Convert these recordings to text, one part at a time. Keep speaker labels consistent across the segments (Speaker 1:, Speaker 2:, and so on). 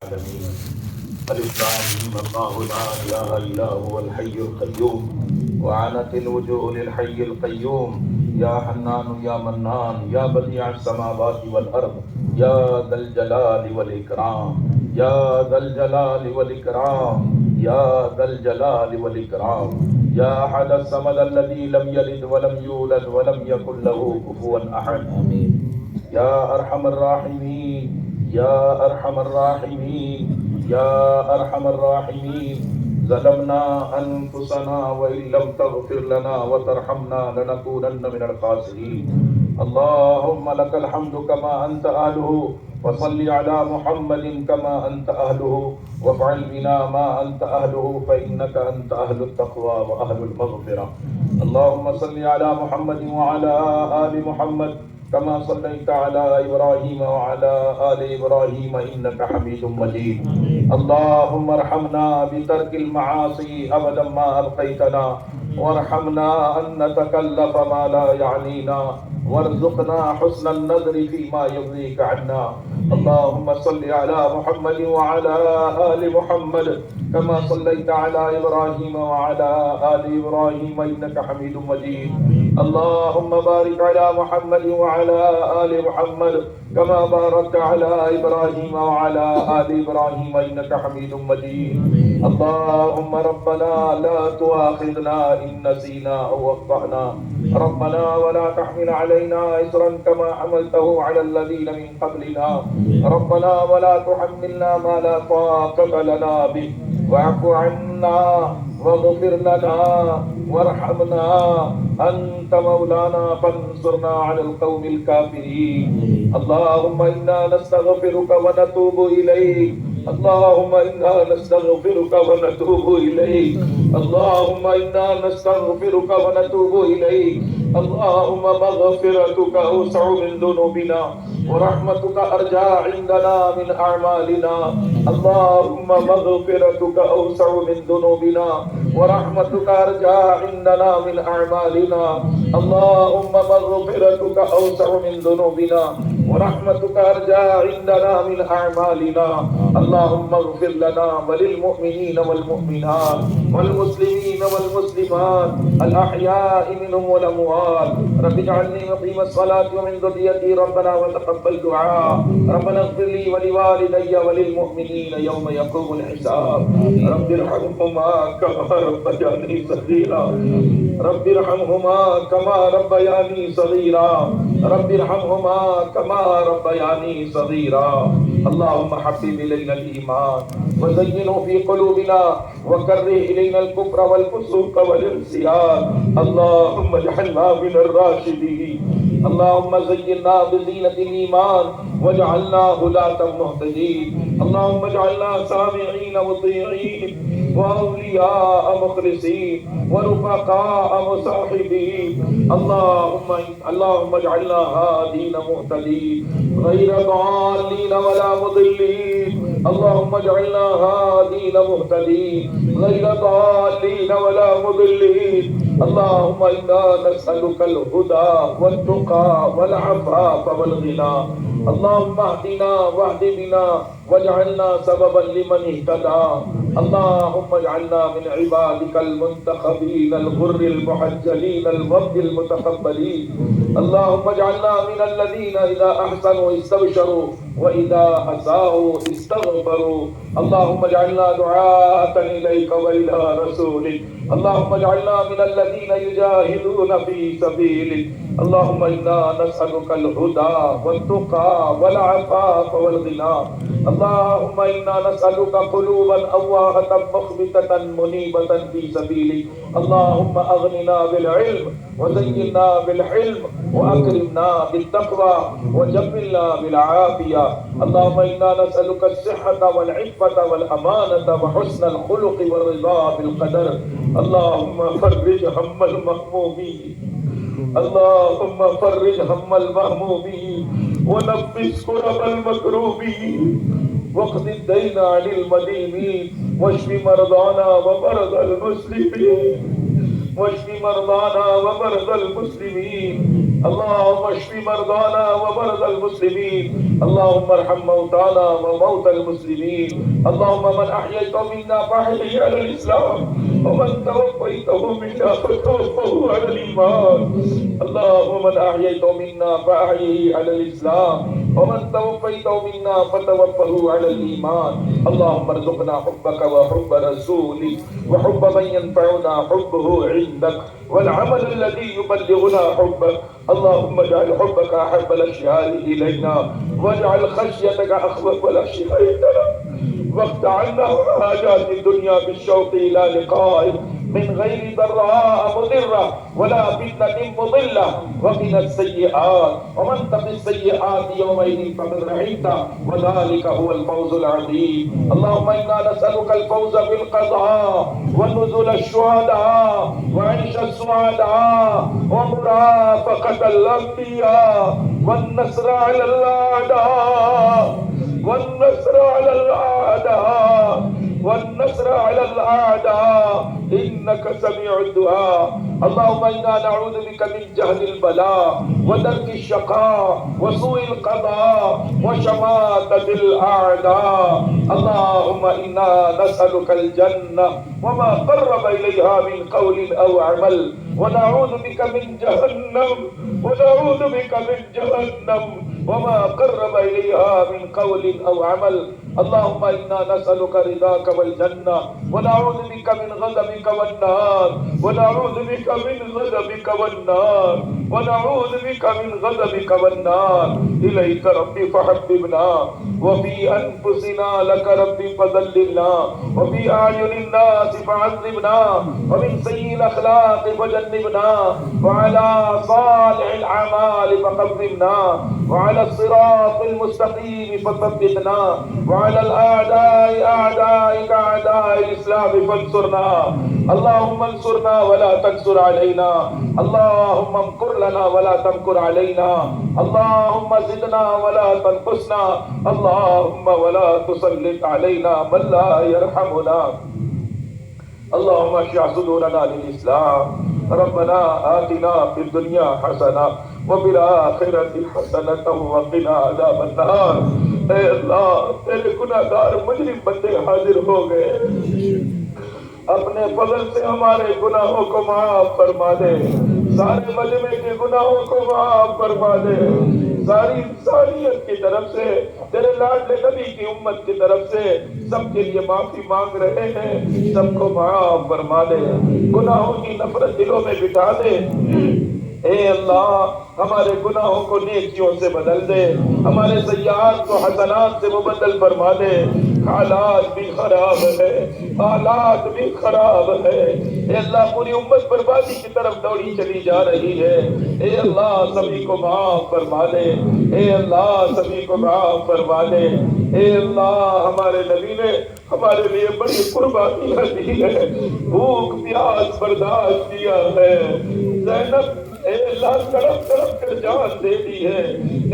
Speaker 1: العالمين. ألف لام الله لا إله إلا هو الحي القيوم وعنت الوجوه للحي القيوم. يا حنان يا منان يا بديع السماوات والأرض يا ذا الجلال والإكرام يا ذا الجلال والإكرام يا ذا الجلال والإكرام يا أحد الصمد الذي لم يلد ولم يولد ولم يكن له كفوا أحد. يا أرحم الراحمين يا أرحم الراحمين يا أرحم الراحمين. ظلمنا أنفسنا وإن لم تغفر لنا وترحمنا لنكونن من الخاسرين. اللهم لك الحمد كما أنت أهله وصل على محمد كما أنت أهله وافعل بنا ما أنت أهله فإنك أنت أهل التقوى وأهل المغفرة. اللهم صل على محمد وعلى آل محمد كما صليت على إبراهيم وعلى آل إبراهيم إنك حميد مجيد. اللهم ارحمنا بترك المعاصي أبدا ما أبقيتنا وارحمنا أن نتكلف ما لا يعنينا وارزقنا حسن النظر فيما يرضيك عنا. اللهم صل على محمد وعلى آل محمد كما صليت على إبراهيم وعلى آل إبراهيم إنك حميد مجيد. اللهم بارك على محمد وعلى آل محمد كما باركت على إبراهيم وعلى آل إبراهيم إنك حميد مجيد. اللهم ربنا لا تؤاخذنا إن نسينا أو أخطأنا ربنا ولا تحمل علينا إصرا كما حملته على الذين من قبلنا ربنا ولا تحملنا ما لا طاقة لنا به واعف عنا واغفر لنا وارحمنا أنت مولانا فانصرنا على القوم الكافرين. اللهم إنا نستغفرك ونتوب إليك اللهم إنا نستغفرك ونتوب إليك اللهم إنا نستغفرك ونتوب إليك. اللهم مغفرتك أوسع من ذنوبنا ورحمتك أرجى عندنا من أعمالنا. اللهم مغفرتك أوسع من ذنوبنا ورحمتك أرجى عندنا من أعمالنا. اللهم مغفرتك أوسع من ذنوبنا ورحمتك أرجى عندنا من أعمالنا. اللهم اغفر لنا وللمؤمنين والمؤمنات والمسلمين والمسلمات الأحياء منهم والأموات. رب اجعلني مقيم الصلاة ومن ذريتي ربنا وتقبل دعاء. ربنا اغفر لي ولوالدي وللمؤمنين يوم يقوم الحساب. رب ارحمهما كما ربياني صغيرا رب ارحمهما كما ربياني صغيرا رب ارحمهما كما ربياني صغيرا. اللهم حبب إلينا الإيمان وزينه في قلوبنا وكره إلينا الكفر والفسوق والعصيان. اللهم اجعلنا من الراشدين. اللهم زينا بزينة الإيمان واجعلنا هداة مهتدين. اللهم اجعلنا سامعين مطيعين وأولياء مخلصين ورفقاء مصاحبين. اللهم اجعلنا هادين مهتدين غير ضالين ولا مضلين. اللهم اجعلنا هادين مهتدين غير ضالين ولا مضلين. اللهم إنا نسألك الهدى والتقى والعفاف والغنى. اللهم اهدنا واهد بنا واجعلنا سببا لمن اهتدى. اللهم اجعلنا من عبادك المنتخبين الغر المحجلين الوفد المتقبلين. اللهم اجعلنا من الذين إذا أحسنوا استبشروا وإذا أساءوا استغفروا. اللهم اجعلنا دعاة إليك وإلى رسولك. اللهم اجعلنا من الذين يجاهدون في سبيلك. اللهم إنا نسألك الهدى والتقى والعفاف والغنى. اللهم إنا نسألك قلوبا أواهة مخبتة منيبة في سبيلك. اللهم أغننا بالعلم وزينا بالحلم وأكرمنا بالتقوى وجملنا بالعافية. اللهم إنا نسألك الصحة والعفة والأمانة وحسن الخلق والرضا بالقدر. اللهم فرج هم المهمومين. اللهم فرج هم المهمومين ونفس كرب المكروبين واقض الدين عن المدينين واشف مرضانا ومرضى المسلمين واشف مرضانا ومرضى المسلمين اللهم اشف مرضانا ومرضى المسلمين، اللهم ارحم موتانا وموتى المسلمين، اللهم من احييته منا فاحيه على الاسلام، ومن توفيته منا فتوفه على الايمان. اللهم من احييته منا فاحيه على الاسلام، ومن توفيته منا فتوفه على الايمان. اللهم ارزقنا حبك وحب رسولك وحب من ينفعنا حبه عندك، والعمل الذي يبلغنا حبك. اللهم اجعل حبك احب الاشياء الينا، واجعل خشيتك اخوف الاشياء لنا، واقض عنا حاجات الدنيا بالشوق الى لقائك من غير ضراء مضرة ولا فتنة مضلة، وقنا السيئات، ومن تق السيئات يومئذ فقد رحمته، وذلك هو الفوز العظيم. اللهم إنا نسألك الفوز بالقضاء ونزل الشهداء وعيش السعداء ومرافقة الأنبياء والنصر على الأعداء، والنصر على الأعداء، والنصر على الأعداء، إنك سميع الدعاء. اللهم إنا نعوذ بك من جهل البلاء ودرك الشقاء وسوء القضاء وشماتة الأعداء. اللهم إنا نسألك الجنة وما قرب إليها من قول أو عمل، ونعوذ بك من جهنم، ونعوذ بك من جهنم وما قرب إليها من قول أو عمل. اللهم إنا نسألك رضاك والجنة، ونعوذ بك من غضبك والنار، ونعوذ بك من غضبك والنار، ونعوذ بك من غضبك والنار. إليك ربي فحببنا، وفي أنفسنا لك ربي فذللنا، وفي أعين الناس فعذبنا، ومن سيء الأخلاق فجنبنا، وعلى صالح الأعمال فقومنا، وعلى الصراط المستقيم فثبتنا، وعلى الأعداء أعدائك أعداء الإسلام فانصرنا. اللهم انصرنا ولا تنصر علينا، اللهم امكر لنا ولا تمكر علينا، اللهم زدنا ولا تنقصنا، اللهم ولا تسلط علينا من لا يرحمنا. اللهم اشرح صدورنا للإسلام. ربنا آتنا في الدنيا حسنة وفي الآخرة حسنة وقنا عذاب النار. اے اللہ، تیرے گناہگار مجرم بندے حاضر ہو گئے، اپنے فضل سے ہمارے گناہوں کو معاف فرما دے، سارے مجمع کے گناہوں کو معاف فرما دے، ساری انسانیت کی طرف سے، تیرے لاڈلے نبی کی امت کی طرف سے سب کے لیے معافی مانگ رہے ہیں، سب کو معاف فرما دے، گناہوں کی نفرت دلوں میں بٹھا دے۔ اے اللہ، ہمارے گناہوں کو نیکیوں سے بدل دے، ہمارے سیئات کو حسنات سے مبدل فرما دے۔ حالات بھی خراب ہے، حالات بھی خراب ہے، اے اللہ پوری امت بربادی کی طرف دوڑی چلی جا رہی ہے۔ اے اللہ سبھی کو معاف فرما دے، اے اللہ سبھی کو معاف فرما دے۔ اے اللہ ہمارے نبی نے ہمارے لیے بڑی قربانیاں دی ہے، بھوک پیاس برداشت کیا ہے، زینب اے اللہ تڑپ تڑپ کر جان دے دی ہے۔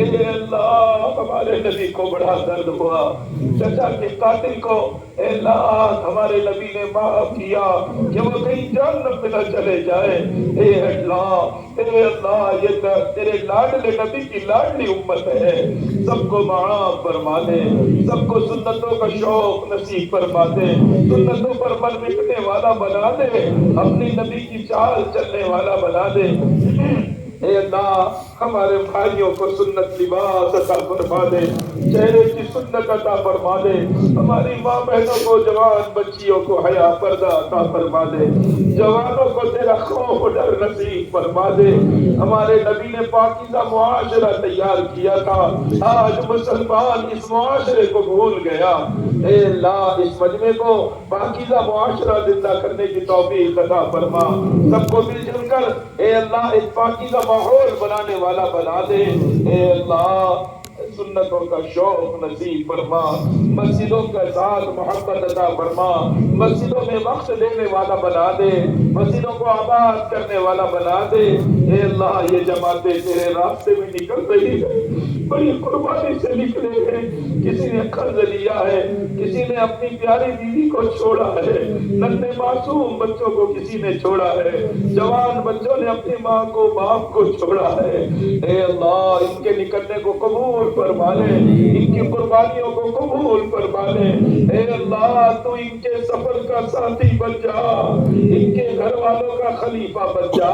Speaker 1: اے اللہ ہمارے نبی کو بڑا درد ہوا، چچا کے قاتل کو اے اللہ ہمارے نبی نے معاف کیا کہ وہ کہیں جہنم میں نہ چلے جائے۔ اے اللہ یہ تیرے لاڈلے نبی کی لاڈلی امت ہے، سب کو معاف فرما دے، سب کو سنتوں کا شوق نصیب فرما دے، سنتوں پر من مٹنے والا بنا دے، اپنی نبی کی چال چلنے والا بنا دے۔ اے اللہ ہمارے بھائیوں کو سنت لباس عطا فرما دے، چہرے کی سنت عطا فرما دے، ہماری ماں بہنوں کو، جوان بچیوں کو حیا پردہ عطا فرما دے، جوانوں کو تیرا خوف ڈر نصیب فرما دے۔ ہمارے نبی نے پاکیزہ معاشرہ تیار کیا تھا، آج مسلمان اس معاشرے کو بھول گیا۔ اے اللہ اس مجمع کو پاکیزہ معاشرہ زندہ کرنے کی توفیق عطا فرما، سب کو مل جل کر اے اللہ اس پاکیزہ ماحول بنانے والا بنا دے۔ اے اللہ سنتوں کا شوق نصیب فرما، مسجدوں کے ساتھ محبت عطا فرما، مسجدوں میں وقت دینے والا بنا دے، مسجدوں کو آباد کرنے والا بنا دے۔ اے اللہ یہ جماعتیں تیرے راستے میں نکل رہی ہے، بڑی قربانی سے نکلے ہیں، کسی نے قرض لیا ہے، کسی کسی نے اپنی پیاری بیوی کو چھوڑا ہے، ننھے معصوم بچوں کو کسی نے چھوڑا ہے، جوان بچوں نے اپنی ماں کو باپ کو چھوڑا ہے۔ اے اللہ ان کے نکلنے کو قبول فرما لے، ان کی قربانیوں کو قبول فرما لے۔ اے اللہ تو ان کے سفر کا ساتھی بن جا، ان کے گھر والوں کا خلیفہ بن جا۔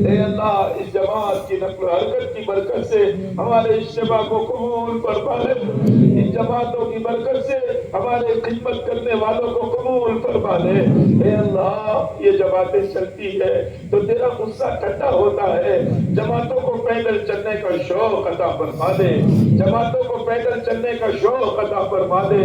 Speaker 1: اے اللہ اس جماعت کی نقل و حرکت کی برکت سے ہمارے اجتماع کو قبول فرما لے، ان جماعتوں کی برکت سے ہمارے خدمت کرنے والوں کو قبول فرما لے۔ اے اللہ یہ جماعتیں چلتی ہے تو تیرا غصہ ٹھنڈا ہوتا ہے، جماعتوں کو پیدل چلنے کا شوق عطا فرما دے، جماعتوں کو پیدل چلنے کا شوق عطا فرما دے۔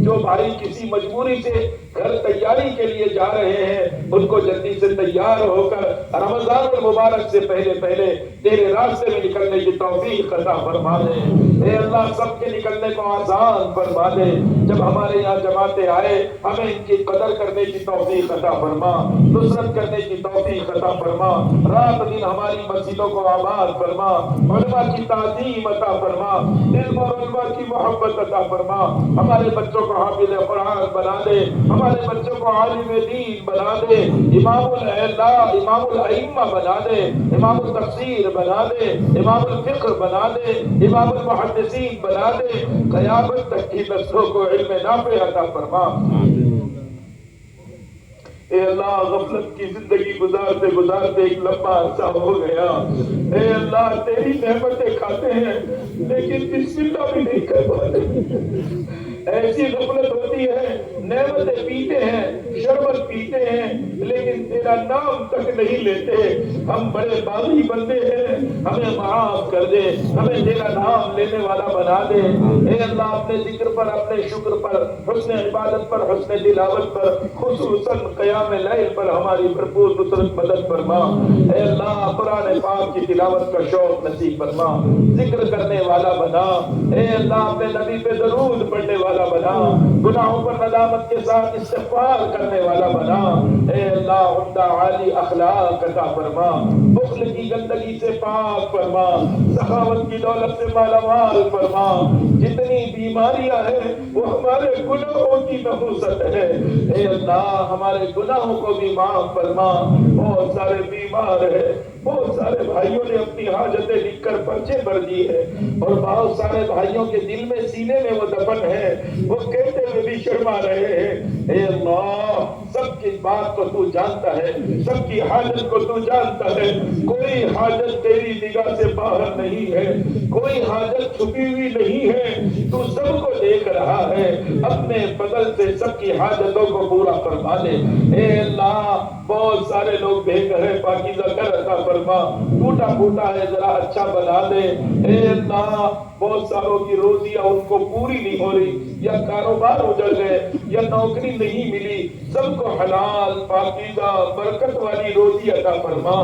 Speaker 1: جو بھائی کسی مجبوری سے گھر تیاری کے لیے جا رہے ہیں ان کو جلدی سے تیار ہو کر رمضان المبارک سے پہلے پہلے تیرے راستے میں نکلنے کی توفیق عطا فرما دے۔ اے اللہ سب کے نکلنے کو آسان فرما دے۔ جب ہمارے یہاں جماعتیں آئے ہمیں ان کی قدر کرنے کی توفیق عطا فرما، نصرت کرنے کی توفیق عطا فرما، رات دن ہماری مسجدوں کو آباد فرما، علماء کی تعظیم عطا فرما، علم اور علماء کی محبت عطا فرما، ہمارے بچوں کو حافظ قرآن بنا دے، ہمارے بچوں کو عالم دین بنا دے، امام امام الائمہ بنا دے، امام التفسیر بنا دے، امام الفقہ بنا دے، امام المحدثین بنا دے، قیامت تک کی نسلوں کو علم نافع عطا فرما۔ اے اللہ غفلت کی زندگی گزارتے گزارتے ایک لمبا عرصہ ہو گیا، اے اللہ تیری نعمتیں کھاتے ہیں لیکن بسم اللہ بھی نہیں کر پاتے۔ ایسی غفلت ہوتی ہے، نعمتیں پیتے ہیں، شربت پیتے ہیں لیکن تیرا نام تک نہیں لیتے۔ ہم بڑے باغی بندے ہیں، ہمیں معاف کر دے، ہمیں تیرا نام لینے والا بنا دے۔ اے اللہ اپنے ذکر پر، اپنے شکر پر، حسن عبادت پر، حسن تلاوت پر، خصوصاً قیام لیل پر ہماری بھرپور نصرت مدد فرما۔ اے اللہ قرآن پاک کی تلاوت کا شوق نصیب فرما، ذکر کرنے والا بنا۔ اے اللہ اپنے نبی پہ درود پڑھنے والا بنا، گناہوں پر ندامت کے ساتھ استغفار کرنے والا بنا۔ اے اللہ عمدہ عالی اخلاق عطا فرما، بخل کی گندگی سے پاک فرما، سخاوت کی دولت سے مالا مال فرما۔ جتنی بیماریاں ہیں وہ ہمارے گناہوں کی نحوست ہے، اے اللہ ہمارے گناہوں کو بھی معاف فرما۔ بہت سارے بیمار ہیں، بہت سارے بھائیوں نے اپنی حاجتیں لکھ کر پرچے بھر دی ہے، اور بہت سارے بھائیوں کے دل میں سینے میں وہ دفن ہے، وہ کہتے ہوئے بھی شرما رہے ہیں۔ اے اللہ سب کی بات کو تو جانتا ہے، سب کی حاجت کو تو جانتا ہے، کوئی حاجت تیری نگاہ سے باہر نہیں ہے، کوئی حاجت چھپی ہوئی نہیں ہے، تو سب کو دیکھ رہا ہے، اپنے فضل سے سب کی حاجتوں کو پورا فرما دے۔ اے اللہ بہت سارے لوگ بے گھر ہیں، پاکیزہ گھر عطا فرما، ٹوٹا پھوٹا ہے ذرا اچھا بنا دے۔ اے اللہ بہت ساروں کی روزیاں ان کو پوری نہیں ہو رہی، یا کاروبار اجڑ گئے، یا نوکری نہیں ملی، سب کو حلال پاکیزہ برکت والی روزی عطا فرما۔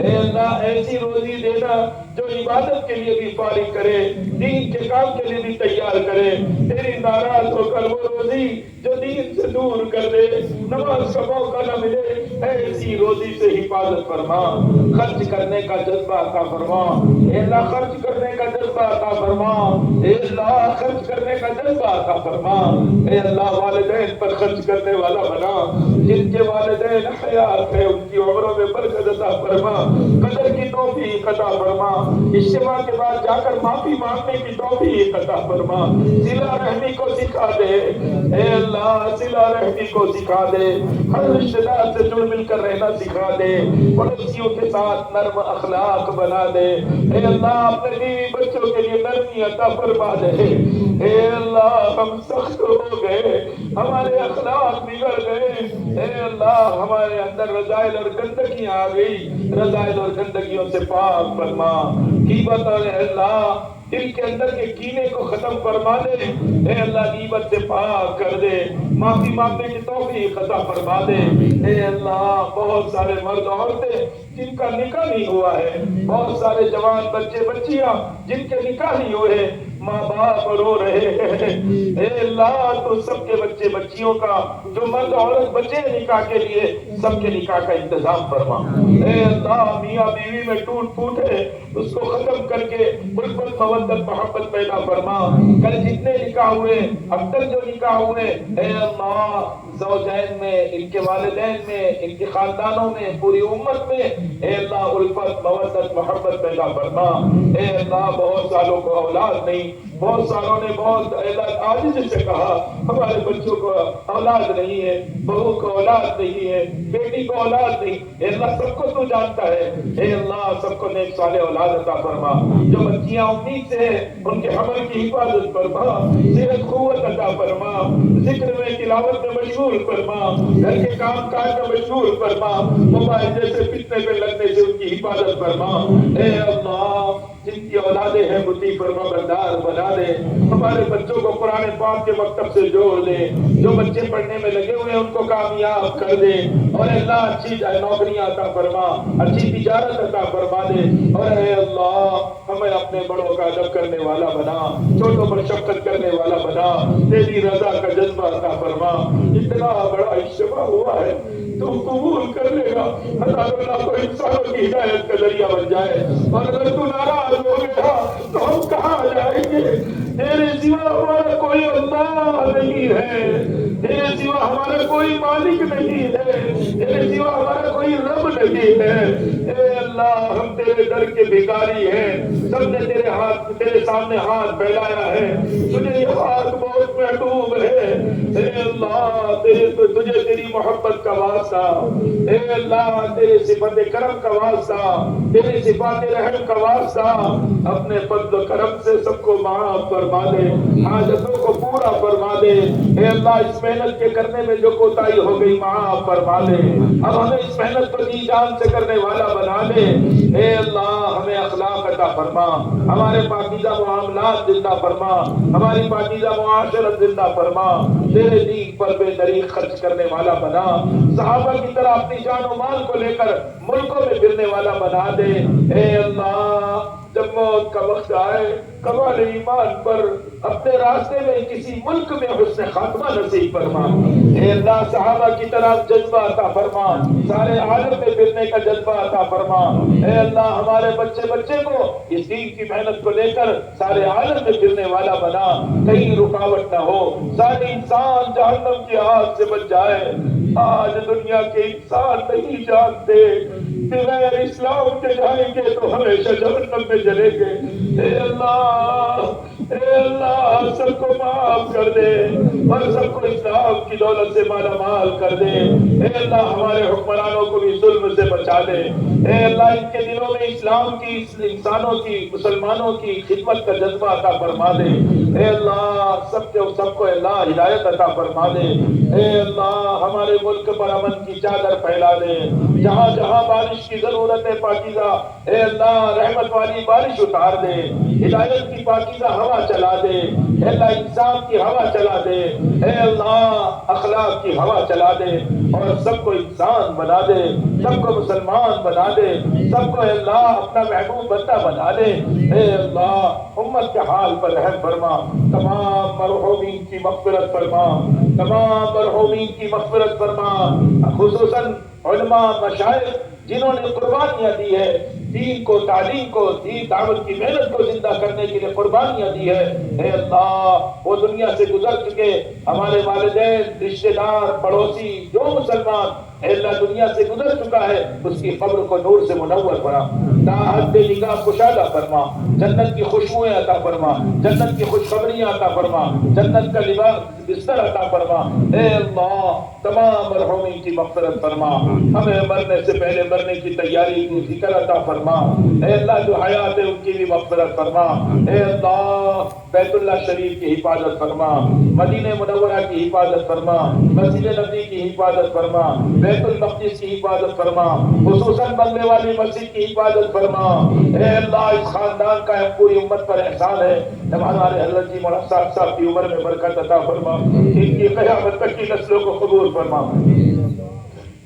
Speaker 1: اے اللہ ایسی روزی دینا جو عبادت کے لیے بھی فارغ کرے، دین کے کام کے لیے بھی تیار کرے، تیری ناراض ہو کر وہ روزی جو دین سے دور کر دے، نماز کا موقع نہ ملے، ایسی روزی سے حفاظت فرما۔ خرچ کرنے کا جذبہ عطا فرما، اے اللہ خرچ کرنے کا جذبہ عطا فرما، اے اللہ خرچ کرنے کا جذبہ عطا فرما۔ اے اللہ والدین پر خرچ کرنے والا بنا، جن کے والدین حیات ہے ان کی عمروں میں برکت عطا فرما، قدر کی توفیق عطا فرما، اجتماع کے بعد جا کر معافی مانگنے کی توفیق عطا فرما، صلہ رحمی کو سکھا دے، اے اللہ صلہ رحمی کو سکھا دے، ہر رشتہ دار سے جڑ مل کر رہنا سکھا دے، پڑوسیوں کے ساتھ نرم اخلاق بنا دے، اے اللہ اپنے بیوی بچوں کے لیے نرمی عطا فرما دے۔ اے اللہ ہم سخت ہو گئے، ہمارے اخلاق بگڑ گئے، اے اللہ ہمارے اندر رذائل اور گندگیاں آ گئی، رذائل اور گندگیوں سے پاک فرما۔ غیبت اور اے اللہ دل کے اندر کے کینے کو ختم فرما دے، اے اللہ غیبت سے پاک کر دے، معافی مانگنے کی توفیق عطا فرما دے۔ اے اللہ بہت سارے مرد عورتیں جن کا نکاح نہیں ہوا ہے، بہت سارے جوان بچے بچیاں جن کے نکاح نہیں ہوئے، ماں باپ رو رہے ہیں، اے اللہ تو سب کے بچے بچیوں کا، جو مرد عورت بچے نکاح کے لیے، سب کے نکاح کا انتظام فرما۔ اے اللہ میاں بیوی میں ٹوٹ پھوٹ ہے، اس کو ختم کر کے الفت مودت محبت پیدا فرما. کل جتنے نکاح ہوئے اب تک جو نکاح ہوئے اے اللہ زوجین میں ان کے والدین میں ان کے خاندانوں میں پوری امت میں اے اللہ الفت مودت محبت پیدا فرما. اے اللہ بہت سالوں کو اولاد نہیں, بہت سالوں نے بہت عاجز سے کہا ہمارے بچوں کو اولاد نہیں ہے, بہو کو اولاد نہیں ہے, بیٹی کو اولاد نہیں. اے اللہ سب کو تو جانتا ہے. اے اللہ سب کو نیک صالح اولاد عطا فرما. جو بچیاں امید سے ہیں ان کے حمل کی حفاظت فرما, صحت قوت عطا فرما, ذکر میں تلاوت میں مشغول فرما, گھر کے کام کاج میں مشغول فرما, موبائل جیسے فتنے پہ لگنے سے ان کی حفاظت فرما. اے اللہ جن کی اولادیں ہیں مطیع فرما بردار بنا دے. ہمارے بچوں کو قرآن پاک کے مکتب سے جوڑ دے. جو بچے پڑھنے میں لگے ہوئے ہیں ان کو کامیاب کر دے. اور اللہ اچھی نوکریاں عطا فرما, اچھی تجارت عطا فرما دے. اور اے اللہ ہمیں اپنے بڑوں کا ادب کرنے والا بنا, چھوٹوں پر شفقت کرنے والا بنا. تیری رضا کا جذبہ عطا فرما. اتنا بڑا اجتماع ہوا ہے تو قبول کر لے گا. ہزاروں لاکھوں انسانوں کی ہدایت کا ذریعہ بن جائے. اور اگر تو ناراض ہو گیا تو ہم کہاں جائیں گے؟ تیرے سوا ہمارا کوئی اللہ نہیں ہے, تیرے سوا ہمارا کوئی مالک نہیں ہے, تیرے سوا ہمارا کوئی رب نہیں ہے. اے اللہ ہم تیرے در کے بھکاری ہیں. سب نے تیرے سامنے ہاتھ پھیلایا ہے. تجھے یہ ہاتھ بہت محبوب ہے. اے اللہ تجھے تیری محبت کا واسطہ, اے اللہ تیرے صفت کرم کا واسطہ, تیری صفات رحم کا واسطہ, اپنے فضل و کرم سے سب کو معاف فرما دے, حاجتوں کو پورا فرما دے. اے اللہ اس محنت کے کرنے میں جو کوتاہی ہو گئی معاف فرما دے. اب ہمیں اس محنت کو جی جان سے کرنے والا بنا دے. اے اللہ ہمیں اخلاق عطا فرما, ہمارے پاکیزہ معاملات زندہ فرما, ہماری پاکیزہ معاشرت زندہ فرما. تیرے دین پر بے دریغ خرچ کرنے والا بنا. صحابہ کی طرح اپنی جان و مال کو لے کر ملکوں میں پھرنے والا بنا دے. اے اللہ جب موت کا وقت آئے کمال ایمان پر اپنے راستے میں کسی ملک میں حسن خاتمہ نصیب فرما. اے اللہ صحابہ کی طرح جذبہ عطا فرما, سارے عالم میں پھرنے کا جذبہ عطا فرما. اے اللہ ہمارے بچے کو اس دین کی محنت کو لے کر سارے عالم میں پھرنے والا بنا, کہیں رکاوٹ نہ ہو, سارے انسان جہنم کی آگ سے بچ جائے. آج دنیا کے انسان نہیں جانتے بغیر اسلام کے جائیں گے تو ہمیشہ جہنم میں جلیں گے. اے اللہ سب کو معاف کر دے اور سب کو اسلام کی دولت سے مالا مال کر دے. اے اللہ ہمارے حکمرانوں کو بھی ظلم سے بچا دے. اے اللہ ان کے دلوں میں اسلام کی, انسانوں کی, مسلمانوں کی خدمت کا جذبہ عطا فرما دے. اے اللہ سب کو اللہ ہدایت عطا فرما دے. اے اللہ ہمارے ملک پر امن کی چادر پھیلا دے. جہاں جہاں بارش کی ضرورت ہے پاکیزہ اے اللہ رحمت والی بارش اتار دے. ہدایت کی پاکیزہ ہوا چلا دے. اے اللہ انصاف کی ہوا چلا دے. اے اللہ اخلاق کی ہوا چلا دے اور سب کو انسان بنا دے, سب کو مسلمان بنا دے, سب کو اے اللہ اپنا محبوب بندہ بنا دے. اے اللہ امت کے حال پر رحم فرما, تمام مرحومین کی مغفرت فرما, تمام مرحومین کی مغفرت فرما, خصوصاً علماء مشائخ جنہوں نے قربانیاں دی ہے دین کو, تعلیم کو, دین دعوت کی محنت کو زندہ کرنے کے لیے قربانیاں دی ہے. اے اللہ وہ دنیا سے گزر چکے ہمارے والدین, رشتہ دار, پڑوسی, جو مسلمان اے اللہ دنیا سے گزر چکا ہے اس کی قبر کو نور سے منور فرما, حد نگاہ کشادہ فرما, جنت کی خوشبوئیں عطا فرما, جنت کی خوشخبریاں عطا فرما, جنت کا لباس بستر عطا فرما. اے اللہ تمام مرحومین کی مغفرت فرما, ہمیں مرنے سے پہلے مرنے کی تیاری کی ذکر عطا فرما. اے اللہ جو حیات ہے ان کی بھی مغفرت فرما. اے اللہ بیت اللہ شریف کی حفاظت فرما, مدینہ منورہ کی حفاظت فرما, مسجد نبی کی حفاظت فرما, بیت المقدس کی حفاظت فرما, خصوصاً بننے والی مسجد کی حفاظت فرما. اے اللہ اس خاندان کا پوری امت پر احسان ہے, ہمارے حضرت جی مولانا صاحب کی عمر میں برکت عطا فرما, ان کی قیامت تک کی نسلوں کو قبول فرما.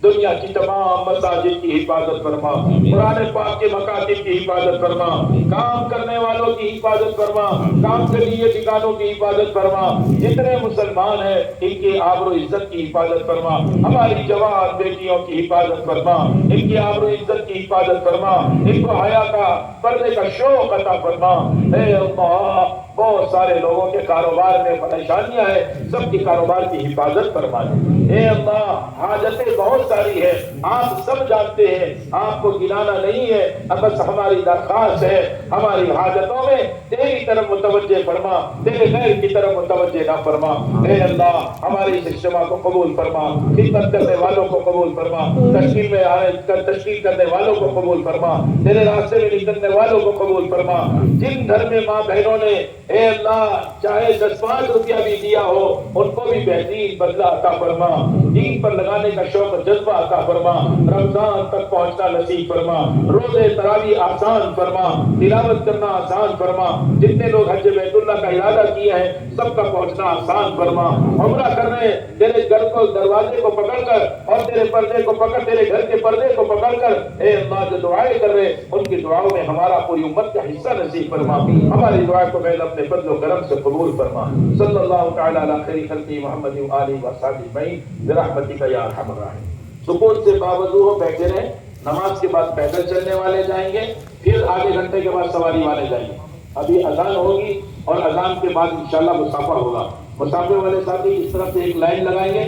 Speaker 1: دنیا کی تمام مساجد کی حفاظت فرما، قرآن پاک کے مکاتب کی حفاظت فرما، کام کرنے والوں کی حفاظت فرما، کام کے لیے ٹھکانوں کی حفاظت فرما، جتنے مسلمان ہیں ان کی آبرو عزت کی حفاظت فرما، ہماری جوان بیٹیوں کی حفاظت فرما، ان کی آبرو عزت کی حفاظت فرما، ان کو حیا کا پردے کا شوق عطا فرما۔ اے اللہ بہت سارے لوگوں کے کاروبار میں پریشانیاں ہیں، سب کی کاروبار کی حفاظت فرما دے۔ اے اللہ حاجتیں بہت ساری ہیں، آپ سب جانتے ہیں، آپ کو گنانا نہیں ہے، بس ہماری درخواست ہے ہماری حاجتوں میں تیری طرف متوجہ فرما، تیرے غیر کی طرف متوجہ نہ فرما۔ اے اللہ ہماری اس اجتماع کو قبول فرما، خدمت کرنے والوں کو قبول فرما، تشکیل کرنے والوں کو قبول فرما، تیرے راستے میں نکلنے والوں کو قبول فرما۔ جن گھر میں ماں بہنوں نے اے اللہ چاہے 10-5 روپیہ بھی دیا ہو ان کو بھی بہترین بدلہ عطا فرما، دین پر لگانے کا شوق جذبہ عطا فرما، رمضان تک پہنچنا نصیب فرما، روزے تراویح آسان فرما، تلاوت کرنا آسان فرما، جتنے لوگ حج بیت اللہ کا ارادہ کیے ہیں سب کا پہنچنا آسان فرما، عمرہ کرنے تیرے گھر کو دروازے کو پکڑ کر اور تیرے پردے کو پکڑ تیرے گھر کے پردے کو پکڑ کر اے اللہ جو دعائیں کر رہے ان کی دعاؤں میں ہمارا پوری امت کا حصہ نصیب فرما، ہماری دعا کو پہلے اپنے فضل و کرم سے قبول فرما۔ صلی اللہ تعالی علی خیر خلقہ محمد و آلہ و صحبہ اجمعین برحمتک یا ارحم الراحمین۔ سکون سے باوضو ہو بیٹھے رہیں، نماز کے بعد پیدل چلنے والے جائیں گے، پھر آدھے گھنٹے کے بعد سواری والے جائیں گے، ابھی اذان ہوگی اور اذان کے بعد انشاءاللہ مسافہ ہوگا۔ مسافے والے ساتھی اس طرف سے ایک لائن لگائیں گے،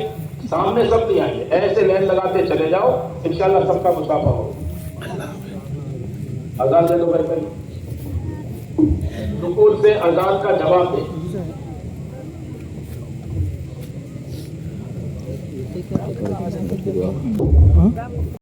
Speaker 1: سامنے سب نہیں آئیں گے، ایسے لائن لگاتے چلے جاؤ، انشاءاللہ سب کا مسافہ ہوگا۔ اذان دے دو بھائی بھائی، سکون سے اذان کا جواب دیں۔